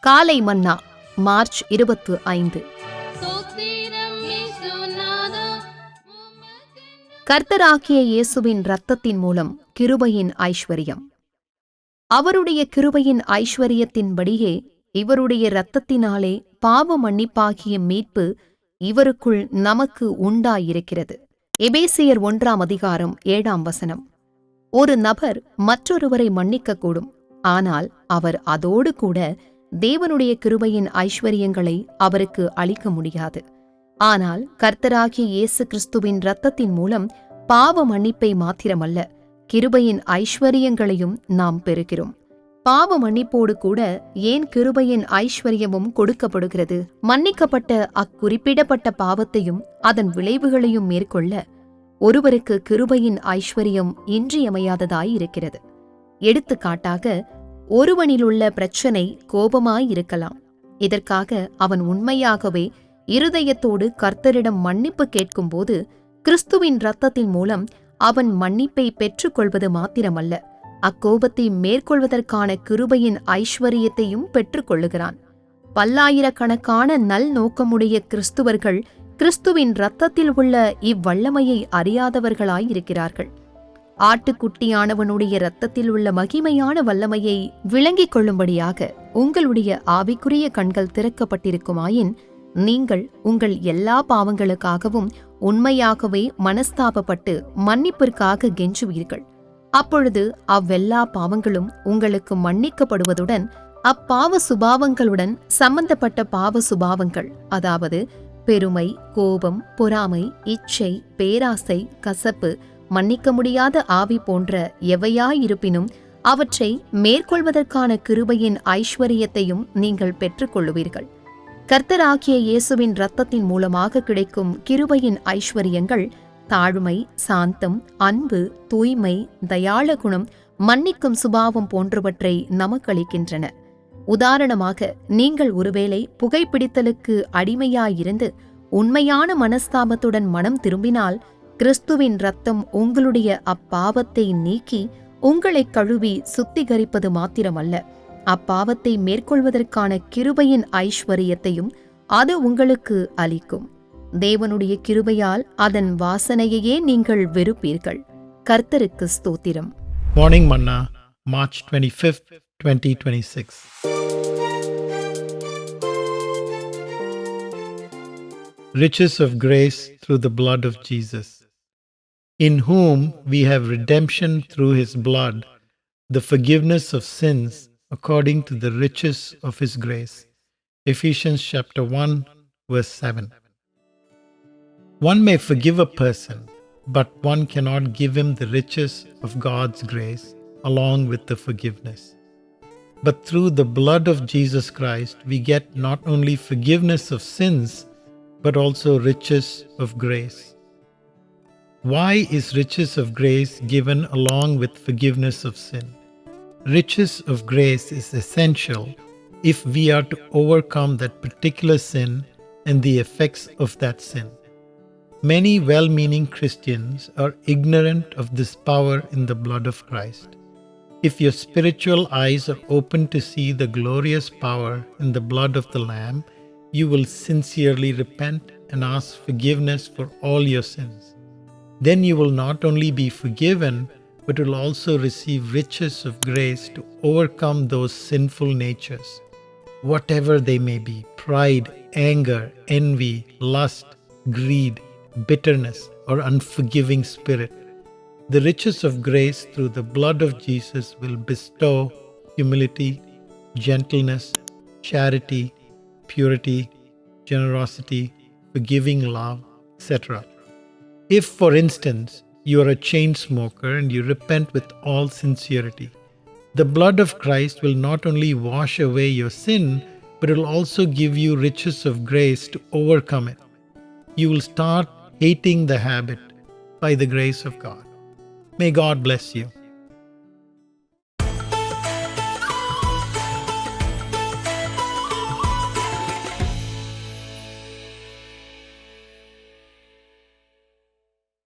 காலை மன்னா மார்ச் 25. கர்த்தராகிய இயேசுவின் இரத்தத்தின் மூலம் கிருபையின் ஐஸ்வரியம். அவருடைய கிருபையின் ஐஸ்வரியத்தின்படியே இவருடைய இரத்தத்தினாலே பாவ மன்னிப்பாகிய மீட்பு இவருக்குள் நமக்கு உண்டாயிருக்கிறது. எபேசியர் 1:7. ஒரு நபர் மற்றொருவரை மன்னிக்கக்கூடும், ஆனால் அவர் அதோடு கூட தேவனுடைய கிருபையின் ஐஸ்வரியங்களை அவருக்கு அளிக்க முடியாது. ஆனால் கர்த்தராகிய இயேசு கிறிஸ்துவின் இரத்தத்தின் மூலம் பாவ மன்னிப்பை மாத்திரமல்ல, கிருபையின் ஐஸ்வரியங்களையும் நாம் பெறுகிறோம். பாவ மன்னிப்போடு கூட ஏன் கிருபையின் ஐஸ்வரியமும் கொடுக்கப்படுகிறது? மன்னிக்கப்பட்ட அக்குறிப்பிடப்பட்ட பாவத்தையும் அதன் விளைவுகளையும் மேற்கொள்ள ஒருவருக்கு கிருபையின் ஐஸ்வரியம் இன்றியமையாததாயிருக்கிறது. எடுத்துக்காட்டாக, ஒருவனிலுள்ள பிரச்சனை கோபமாயிருக்கலாம். இதற்காக அவன் உண்மையாகவே இருதயத்தோடு கர்த்தரிடம் மன்னிப்பு கேட்கும்போது கிறிஸ்துவின் இரத்தத்தின் மூலம் அவன் மன்னிப்பை பெற்றுக்கொள்வது மாத்திரமல்ல, அக்கோபத்தை மேற்கொள்வதற்கான கிருபையின் ஐஸ்வரியத்தையும் பெற்றுக்கொள்ளுகிறான். பல்லாயிரக்கணக்கான நல் நோக்கமுடைய கிறிஸ்துவர்கள் கிறிஸ்துவின் இரத்தத்தில் உள்ள இவ்வல்லமையை அறியாதவர்களாயிருக்கிறார்கள். ஆட்டுக்குட்டியானவனுடைய இரத்தத்தில் உள்ள மகிமையான வல்லமையை விளங்கிக் கொள்ளும்படியாக உங்களுடைய ஆவிக்குரிய கண்கள் திறக்கப்பட்டிருக்குமாயின், நீங்கள் உங்கள் எல்லா பாவங்களுக்காகவும் உண்மையாகவே மனஸ்தாபப்பட்டு மன்னிப்பிற்காக கெஞ்சுவீர்கள். அப்பொழுது அவ்வெல்லா பாவங்களும் உங்களுக்கு மன்னிக்கப்படுவதுடன் அப்பாவ சுபாவங்களுடன் சம்பந்தப்பட்ட பாவ சுபாவங்கள், அதாவது பெருமை, கோபம், பொறாமை, இச்சை, பேராசை, கசப்பு, மன்னிக்க முடியாத ஆவி போன்ற எவையாயிருப்பினும் அவற்றை மேற்கொள்வதற்கான கிருபையின் ஐஸ்வரியத்தையும் நீங்கள் பெற்றுக்கொள்ளுவீர்கள். கர்த்தராகிய இயேசுவின் இரத்தத்தின் மூலமாக கிடைக்கும் கிருபையின் ஐஸ்வரியங்கள் தாழ்மை, சாந்தம், அன்பு, தூய்மை, தயாள குணம், மன்னிக்கும் சுபாவம் போன்றவற்றை நமக்களிக்கின்றன. உதாரணமாக, நீங்கள் ஒருவேளை புகைப்பிடித்தலுக்கு அடிமையாயிருந்து உண்மையான மனஸ்தாபத்துடன் மனம் திரும்பினால், கிறிஸ்துவின் இரத்தம் உங்களுடைய அப்பாவத்தை நீக்கி உங்களை கழுவி சுத்திகரிப்பது மாத்திரமல்ல, அப்பாவத்தை மேற்கொள்வதற்கான கிருபையின் ஐஸ்வரியத்தையும் அது உங்களுக்கு அளிக்கும். தேவனுடைய கிருபையால் அதன் வாசனையையே நீங்கள் வெறுப்பீர்கள். கர்த்தருக்கு ஸ்தோத்திரம். Morning Manna, March 25, 2026. Riches of grace through the blood of Jesus, in whom we have redemption through his blood, the forgiveness of sins according to the riches of his grace. Ephesians chapter 1, verse 7. One may forgive a person, but one cannot give him the riches of God's grace along with the forgiveness. But through the blood of Jesus Christ, we get not only forgiveness of sins, but also riches of grace. Why is riches of grace given along with forgiveness of sin? Riches of grace is essential if we are to overcome that particular sin and the effects of that sin. Many well-meaning Christians are ignorant of this power in the blood of Christ. If your spiritual eyes are open to see the glorious power in the blood of the Lamb, you will sincerely repent and ask forgiveness for all your sins. Then you will not only be forgiven, but will also receive riches of grace to overcome those sinful natures, whatever they may be: pride, anger, envy, lust, greed, bitterness, or unforgiving spirit. The riches of grace through the blood of Jesus will bestow humility, gentleness, charity, purity, generosity, forgiving love, etc. If, for instance, you are a chain smoker and you repent with all sincerity, the blood of Christ will not only wash away your sin, but will also give you riches of grace to overcome it. You will start hating the habit by the grace of God. May God bless you.